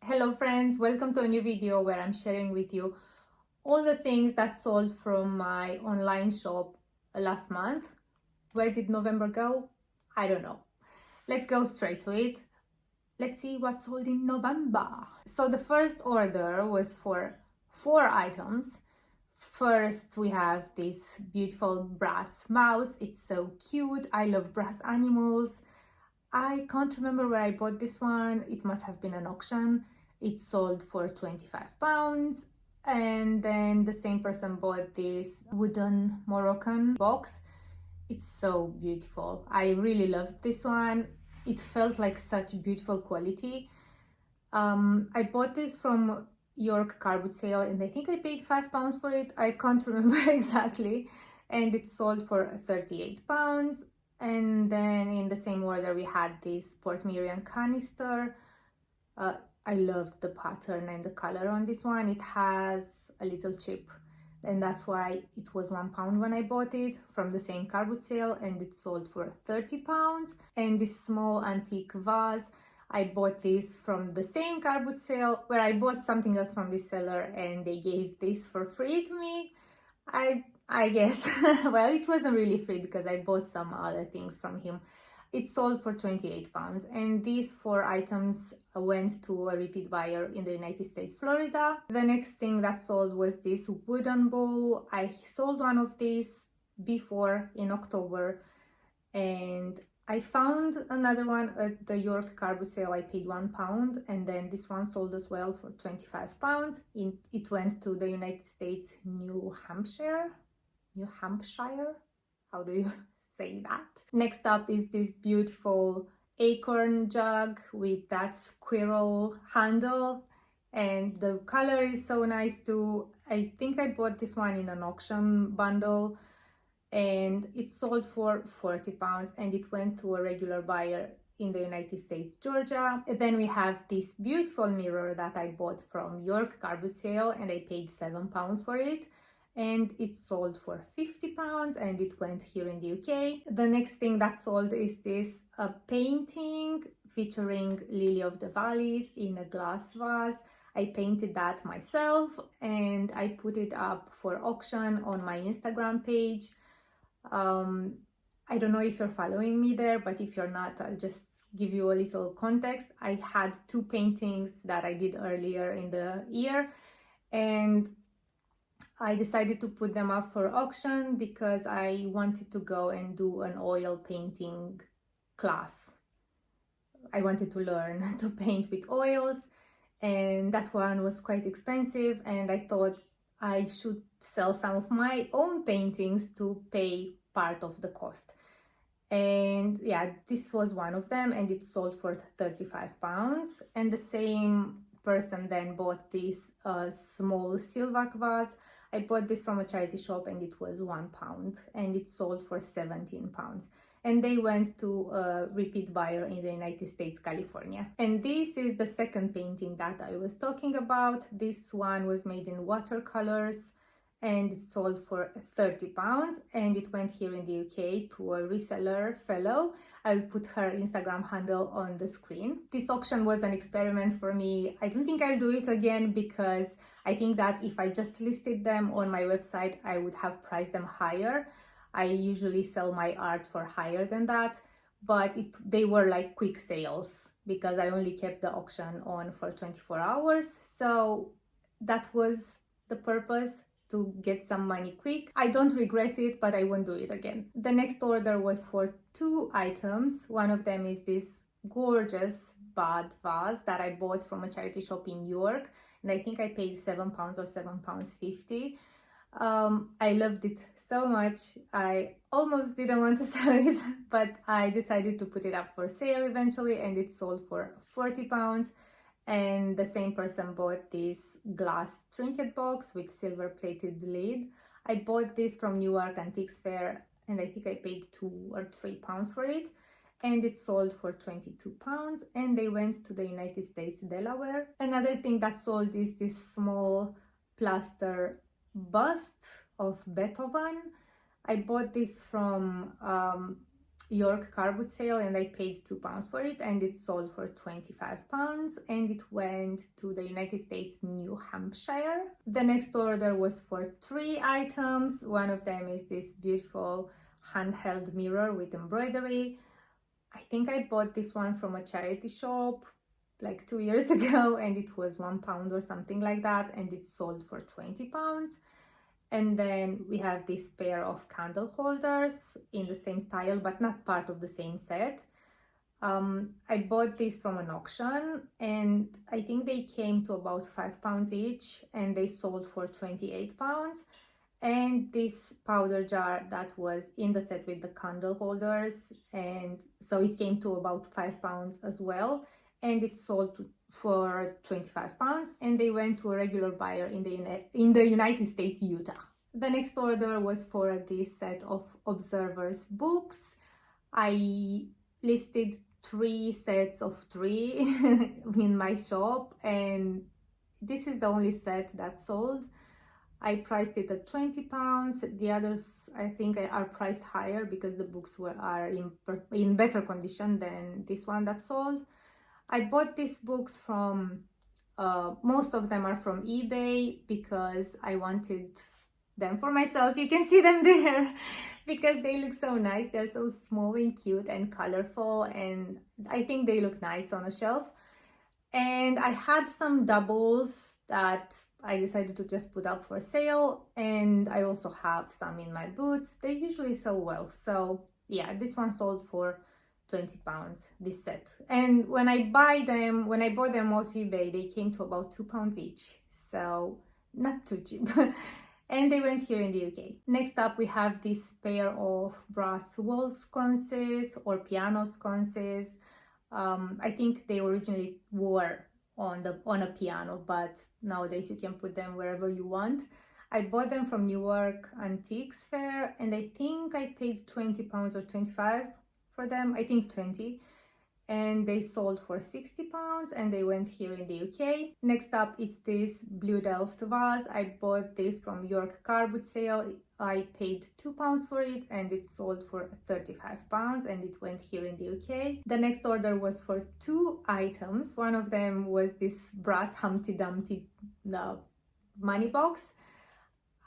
Hello friends, welcome to a new video where I'm sharing with you all the things that sold from my online shop last month. Where did November go? I don't know. Let's go straight to it. Let's see what sold in November. So the first order was for 4 items. First, we have this beautiful brass mouse. It's so cute. I love brass animals. I can't remember where I bought this one. It must have been an auction. It sold for £25. And then the same person bought this wooden Moroccan box. It's so beautiful. I really loved this one. It felt like such beautiful quality. I bought this from York car boot sale and I think I paid £5 for it. I can't remember exactly. And it sold for £38. And then in the same order we had this Port Miriam canister. I loved the pattern and the color on this one. It has a little chip and that's why it was £1 when I bought it from the same car boot sale, and it sold for £30. And this small antique vase, I bought this from the same car boot sale where I bought something else from this seller and they gave this for free to me. I guess, well, it wasn't really free because I bought some other things from him. It sold for £28 and these 4 items went to a repeat buyer in the United States, Florida. The next thing that sold was this wooden bowl. I sold one of these before in October and I found another one at the York car boot sale. I paid £1 and then this one sold as well for £25. It went to the United States, New Hampshire. How do you say that? Next up is this beautiful acorn jug with that squirrel handle and the color is so nice too. I think I bought this one in an auction bundle and it sold for £40 and it went to a regular buyer in the United States, Georgia. And then we have this beautiful mirror that I bought from York car boot sale and I paid £7 for it. And it sold for £50 and it went here in the UK. The next thing that sold is this painting featuring Lily of the Valleys in a glass vase. I painted that myself and I put it up for auction on my Instagram page. I don't know if you're following me there, but if you're not, I'll just give you a little context. I had 2 paintings that I did earlier in the year and I decided to put them up for auction because I wanted to go and do an oil painting class. I wanted to learn to paint with oils and that one was quite expensive and I thought I should sell some of my own paintings to pay part of the cost. And yeah, this was one of them and it sold for £35. And the same person then bought this small silver vase. I bought this from a charity shop and it was £1 and it sold for £17. And they went to a repeat buyer in the United States, California. And this is the second painting that I was talking about. This one was made in watercolors and it sold for £30 and it went here in the UK to a reseller fellow. I'll put her Instagram handle on the screen. This auction was an experiment for me. I don't think I'll do it again because I think that if I just listed them on my website, I would have priced them higher. I usually sell my art for higher than that, but they were like quick sales because I only kept the auction on for 24 hours. So that was the purpose, to get some money quick. I don't regret it, but I won't do it again. The next order was for 2 items. One of them is this gorgeous bud vase that I bought from a charity shop in York, and I think I paid £7 or £7.50. I loved it so much. I almost didn't want to sell it, but I decided to put it up for sale eventually, and it sold for £40. And the same person bought this glass trinket box with silver plated lid. I bought this from Newark Antiques Fair and I think I paid £2 or £3 for it. And it sold for £22 and they went to the United States, Delaware. Another thing that sold is this small plaster bust of Beethoven. I bought this from York car boot sale, and I paid £2 for it, and it sold for £25, and it went to the United States, New Hampshire. The next order was for 3 items. One of them is this beautiful handheld mirror with embroidery. I think I bought this one from a charity shop like 2 years ago, and it was £1 or something like that, and it sold for £20. And then we have this pair of candle holders in the same style, but not part of the same set. I bought this from an auction, and I think they came to about £5 each, and they sold for £28. And this powder jar that was in the set with the candle holders, and so it came to about £5 as well, and it sold for £25, and they went to a regular buyer in the United States, Utah. The next order was for this set of Observer's books. I listed 3 sets of 3 in my shop, and this is the only set that sold. I priced it at £20. The others, I think, are priced higher because the books are in better condition than this one that sold. I bought these books from, most of them are from eBay because I wanted them for myself. You can see them there because they look so nice. They're so small and cute and colorful, and I think they look nice on a shelf. And I had some doubles that I decided to just put up for sale, and I also have some in my boots. They usually sell well, so yeah, this one sold for £20, this set. And when I bought them off eBay, they came to about £2 each, so not too cheap. And they went here in the UK. Next up, we have this pair of brass wall sconces or piano sconces. I think they originally were on a piano, but nowadays you can put them wherever you want. I bought them from Newark Antiques Fair, and I think I paid £20 or 25 for them. I think 20. And they sold for £60, and they went here in the UK. Next up is this blue Delft vase. I bought this from York car boot sale. I paid £2 for it, and it sold for £35, and it went here in the UK. The next order was for 2 items. One of them was this brass Humpty Dumpty money box.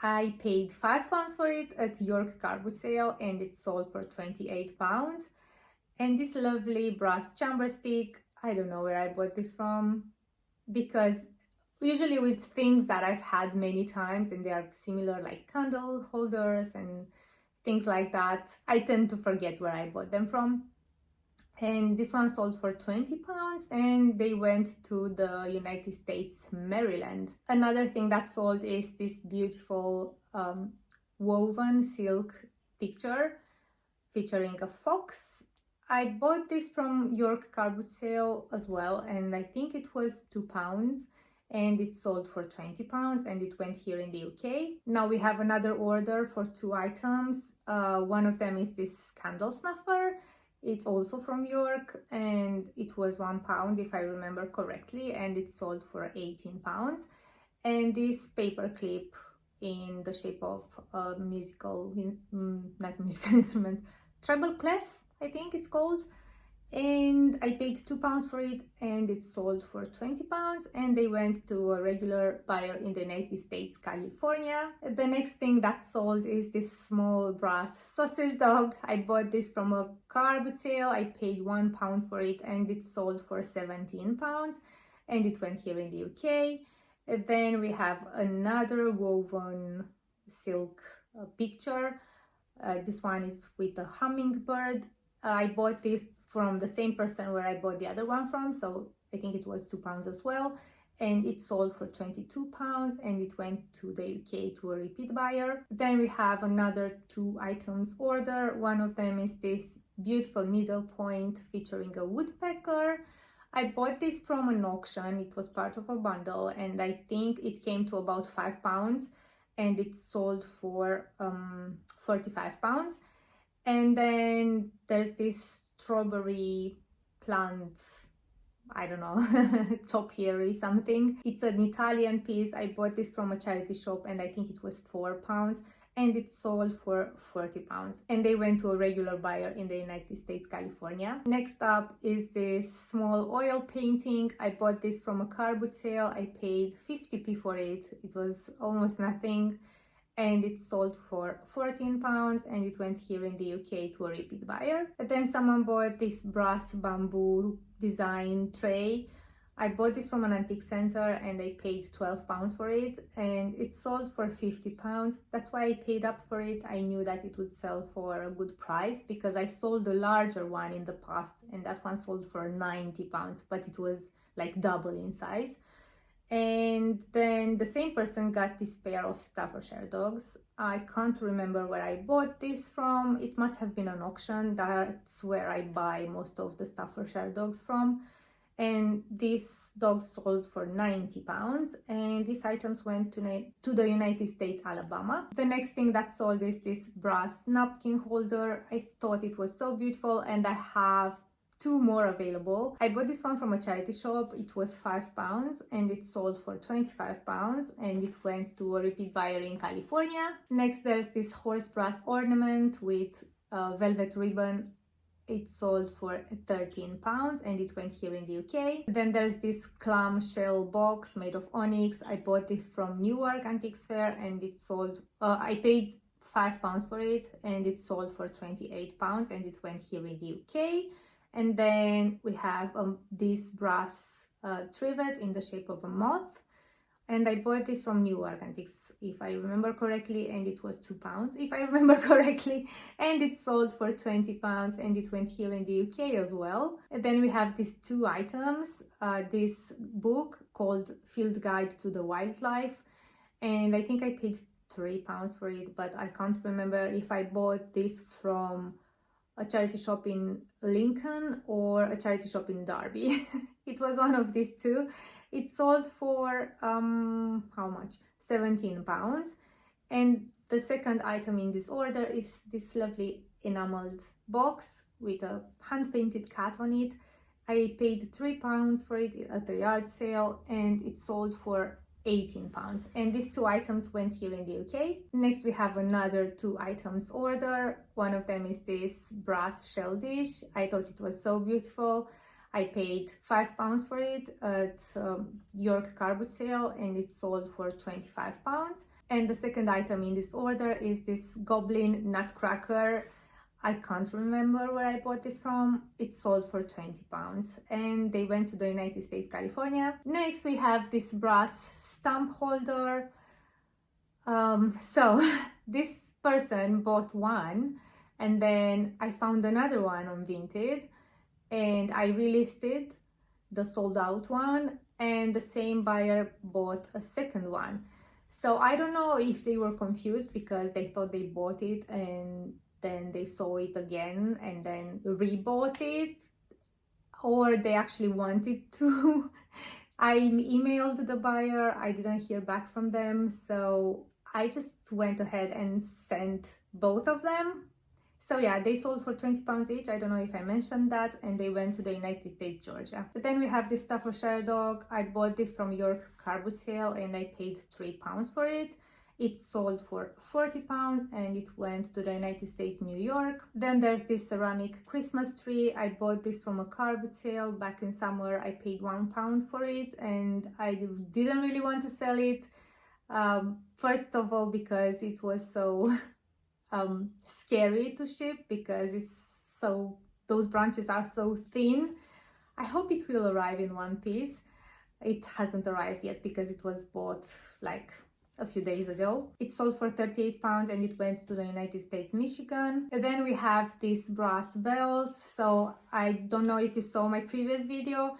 I paid £5 for it at York car boot sale, and it sold for £28. And this lovely brass chamber stick, I don't know where I bought this from, because usually with things that I've had many times and they are similar, like candle holders and things like that, I tend to forget where I bought them from. And this one sold for £20, and they went to the United States, Maryland. Another thing that sold is this beautiful woven silk picture featuring a fox. I bought this from York car boot sale as well, and I think it was £2, and it sold for £20, and it went here in the UK. Now we have another order for 2 items. One of them is this candle snuffer. It's also from York, and it was £1 if I remember correctly, and it sold for £18. And this paper clip in the shape of a not musical instrument, treble clef, I think it's called, and I paid £2 for it, and it sold for £20, and they went to a regular buyer in the United States, California. The next thing that sold is this small brass sausage dog. I bought this from a car boot sale. I paid £1 for it, and it sold for £17, and it went here in the UK. And then we have another woven silk picture. This one is with a hummingbird. I bought this from the same person where I bought the other one from, so I think it was £2 as well, and it sold for £22, and it went to the UK to a repeat buyer. Then we have another 2 items order. One of them is this beautiful needlepoint featuring a woodpecker. I bought this from an auction. It was part of a bundle, and I think it came to about £5, and it sold for £45. And then there's this strawberry plant, I don't know, topiary something. It's an Italian piece. I bought this from a charity shop, and I think it was £4. and it sold for £40, and they went to a regular buyer in the United States, California. Next up is this small oil painting. I bought this from a car boot sale. I paid 50p for it. It was almost nothing, and it sold for £14, and it went here in the UK to a repeat buyer. And then someone bought this brass bamboo design tray. I bought this from an antique center and I paid £12 for it, and it sold for £50. That's why I paid up for it. I knew that it would sell for a good price because I sold a larger one in the past, and that one sold for £90, but it was like double in size. And then the same person got this pair of Staffordshire dogs. I can't remember where I bought this from. It must have been an auction. That's where I buy most of the Staffordshire dogs from. And these dogs sold for £90, and these items went to the United States, Alabama. The next thing that sold is this brass napkin holder. I thought it was so beautiful, and I have two more available. I bought this one from a charity shop. It was £5 and it sold for £25, and it went to a repeat buyer in California. Next, there's this horse brass ornament with velvet ribbon. It sold for £13 and it went here in the UK. Then there's this clamshell box made of onyx. I bought this from Newark Antiques Fair, and it sold, I paid £5 for it, and it sold for £28, and it went here in the UK. And then we have this brass trivet in the shape of a moth. And I bought this from Newark Antiques, if I remember correctly, and it was £2, if I remember correctly, and it sold for £20, and it went here in the UK as well. And then we have these two items, this book called Field Guide to the Wildlife, and I think I paid £3 for it, but I can't remember if I bought this from a charity shop in Lincoln or a charity shop in Derby. It was one of these two. It sold for how much? £17. And the second item in this order is this lovely enameled box with a hand-painted cat on it. I paid £3 for it at the yard sale, and it sold for £18, and these two items went here in the UK. Next, we have another two items order. One of them is this brass shell dish. I thought it was so beautiful. I paid £5 for it at York car boot sale, and it sold for £25. And the second item in this order is this goblin nutcracker. I can't remember where I bought this from. It sold for £20, and they went to the United States, California. Next, we have this brass stamp holder. So this person bought one, and then I found another one on Vinted, and I relisted the sold out one, and the same buyer bought a second one. So I don't know if they were confused because they thought they bought it and then they saw it again and then rebought it, or they actually wanted to. I emailed the buyer, I didn't hear back from them, so I just went ahead and sent both of them. So yeah, they sold for £20 each. I don't know if I mentioned that, and they went to the United States, Georgia. But then we have this Staffordshire dog. I bought this from York car boot sale, and I paid £3 for it. It sold for £40, and it went to the United States, New York. Then there's this ceramic Christmas tree. I bought this from a car boot sale back in summer. I paid £1 for it, and I didn't really want to sell it. First of all, because it was so scary to ship, because those branches are so thin. I hope it will arrive in one piece. It hasn't arrived yet because it was bought like a few days ago. It sold for £38, and it went to the United States, Michigan. And then we have these brass bells. So I don't know if you saw my previous video.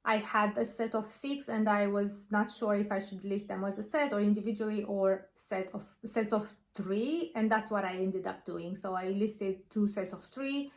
I had a set of 6, and I was not sure if I should list them as a set or individually, or sets of 3, and that's what I ended up doing. So I listed 2 sets of 3.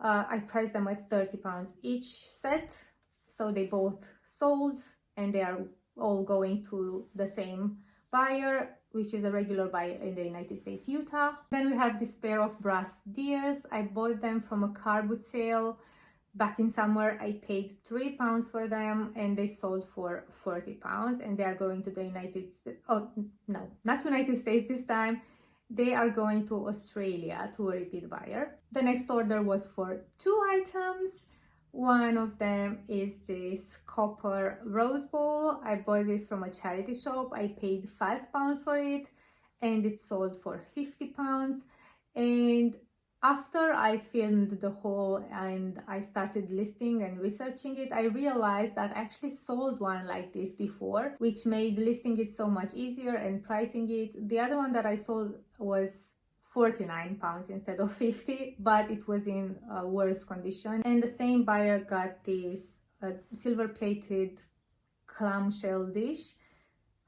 I priced them at £30 each set, so they both sold, and they are all going to the same buyer, which is a regular buyer in the United States, Utah. Then we have this pair of brass deers. I bought them from a car boot sale back in summer. I paid £3 for them, and they sold for £40, and they are going to the United States. Oh no, not United States this time. they are going to Australia to a repeat buyer. The next order was for 2 items. One of them is this copper rose bowl. I bought this from a charity shop. I paid £5 for it and it sold for £50. And after I filmed the haul and I started listing and researching it, I realized that I actually sold one like this before, which made listing it so much easier and pricing it. The other one that I sold was £49 instead of 50, but it was in a worse condition. And the same buyer got this silver plated clamshell dish.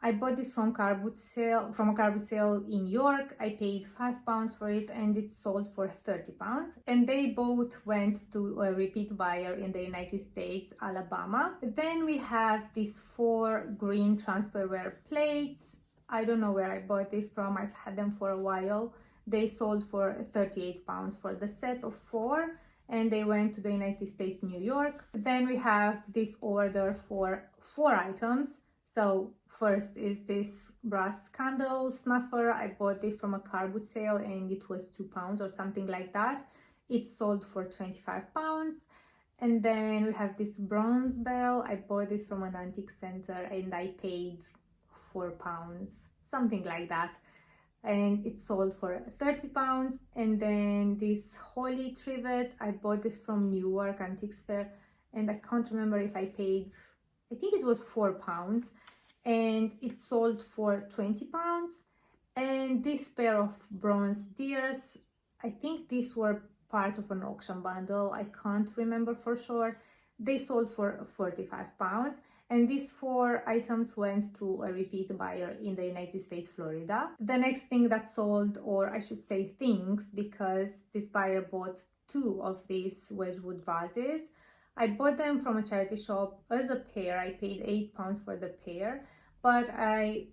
I bought this from a car boot sale in York. I paid £5 for it and it sold for £30. And they both went to a repeat buyer in the United States, Alabama. Then we have these 4 green transferware plates. I don't know where I bought this from. I've had them for a while. They sold for £38 for the set of 4 and they went to the United States, New York. Then we have this order for 4 items. So first is this brass candle snuffer. I bought this from a car boot sale and it was £2 or something like that. It sold for £25. And then we have this bronze bell. I bought this from an antique center and I paid £4, something like that. And it sold for £30. And then this holy trivet, I bought this from Newark Antiques Fair and I can't remember if I paid, I think it was £4 and it sold for £20. And this pair of bronze deers, I think these were part of an auction bundle, I can't remember for sure. They sold for £45. And these 4 items went to a repeat buyer in the United States, Florida. The next thing that sold, or I should say things, because this buyer bought 2 of these Wedgwood vases. I bought them from a charity shop as a pair. I paid £8 for the pair, but I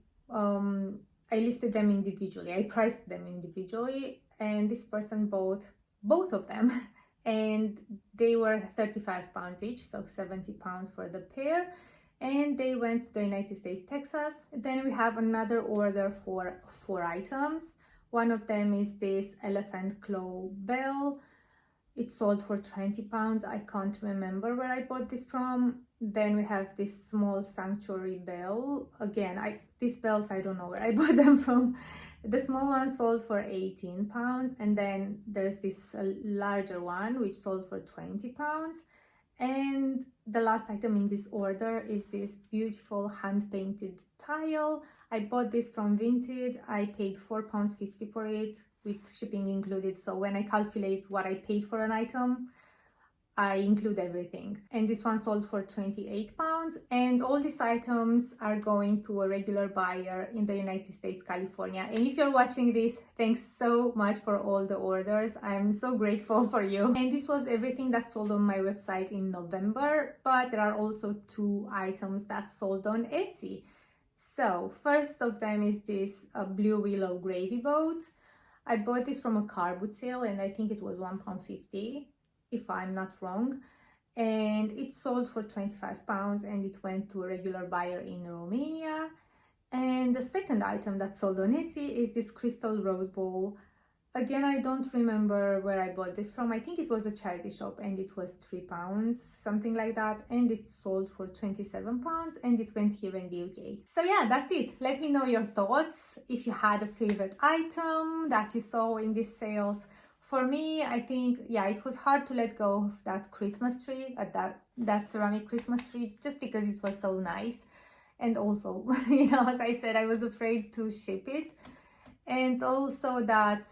listed them individually. I priced them individually, and this person bought both of them, and they were £35 each, so £70 for the pair. And they went to the United States, Texas. Then we have another order for 4 items. One of them is this elephant claw bell. It sold for £20. I can't remember where I bought this from. Then we have this small sanctuary bell. Again, these bells, I don't know where I bought them from. The small one sold for £18. And then there's this larger one, which sold for £20. And the last item in this order is this beautiful hand-painted tile. I bought this from Vinted. I paid £4.50 for it with shipping included. So when I calculate what I paid for an item, I include everything. And this one sold for £28. And all these items are going to a regular buyer in the United States, California. And if you're watching this, thanks so much for all the orders. I'm so grateful for you. And this was everything that sold on my website in November, but there are also 2 items that sold on Etsy. So first of them is this blue willow gravy boat. I bought this from a car boot sale and I think it was £1.50. if I'm not wrong, and it sold for £25 and it went to a regular buyer in Romania. And the second item that sold on Etsy is this crystal rose bowl. Again, I don't remember where I bought this from. I think it was a charity shop and it was £3, something like that, and it sold for £27 and it went here in the UK. So yeah, that's it. Let me know your thoughts, if you had a favorite item that you saw in these sales. For me, I think, yeah, it was hard to let go of that Christmas tree, that ceramic Christmas tree, just because it was so nice. And also, as I said, I was afraid to ship it. And also that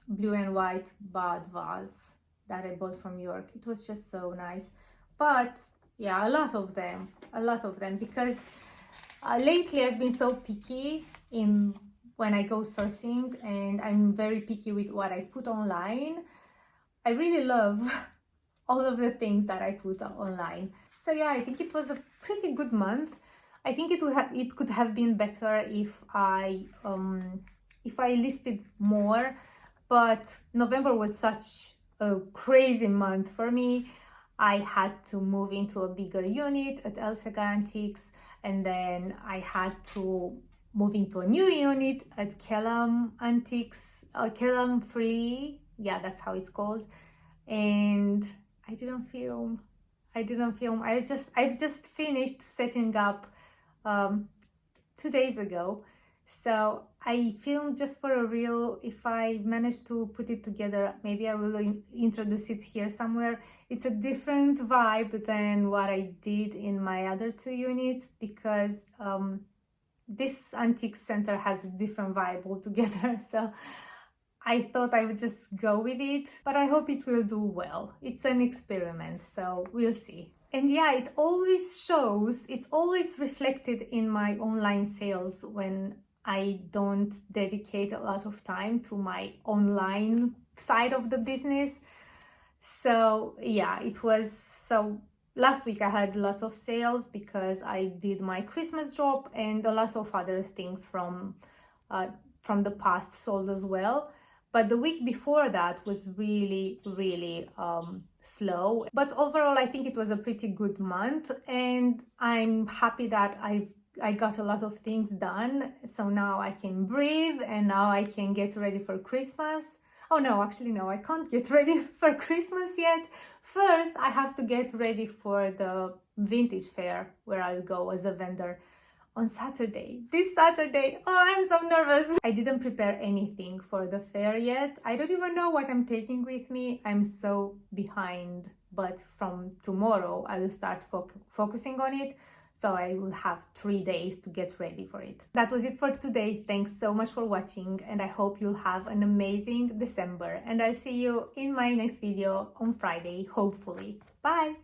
blue and white bud vase that I bought from York. It was just so nice. But yeah, a lot of them, because lately I've been so picky when I go sourcing, and I'm very picky with what I put online. I really love all of the things that I put online. So yeah, I think it was a pretty good month. I think it could have been better if I listed more, but November was such a crazy month for me. I had to move into a bigger unit at Elsegar Antiques, and then I had to moving to a new unit at Kellam Antiques, Kellam Free. Yeah, that's how it's called. And I didn't film. I've just finished setting up 2 days ago. So I filmed just for a reel. If I manage to put it together, maybe I will introduce it here somewhere. It's a different vibe than what I did in my other 2 units because this antique center has a different vibe altogether. So I thought I would just go with it, but I hope it will do well. It's an experiment, so we'll see. And yeah, it always shows, it's always reflected in my online sales when I don't dedicate a lot of time to my online side of the business. So yeah, so last week I had lots of sales because I did my Christmas drop and a lot of other things from the past sold as well. But the week before that was really slow. But overall, I think it was a pretty good month, and I'm happy that I got a lot of things done. So now I can breathe, and now I can get ready for Christmas. Oh no, actually no, I can't get ready for Christmas yet. First, I have to get ready for the vintage fair where I'll go as a vendor on Saturday. This Saturday. Oh, I'm so nervous. I didn't prepare anything for the fair yet. I don't even know what I'm taking with me. I'm so behind, but from tomorrow I will start focusing on it. So I will have 3 days to get ready for it. That was it for today. Thanks so much for watching, and I hope you'll have an amazing December. And I'll see you in my next video on Friday, hopefully. Bye!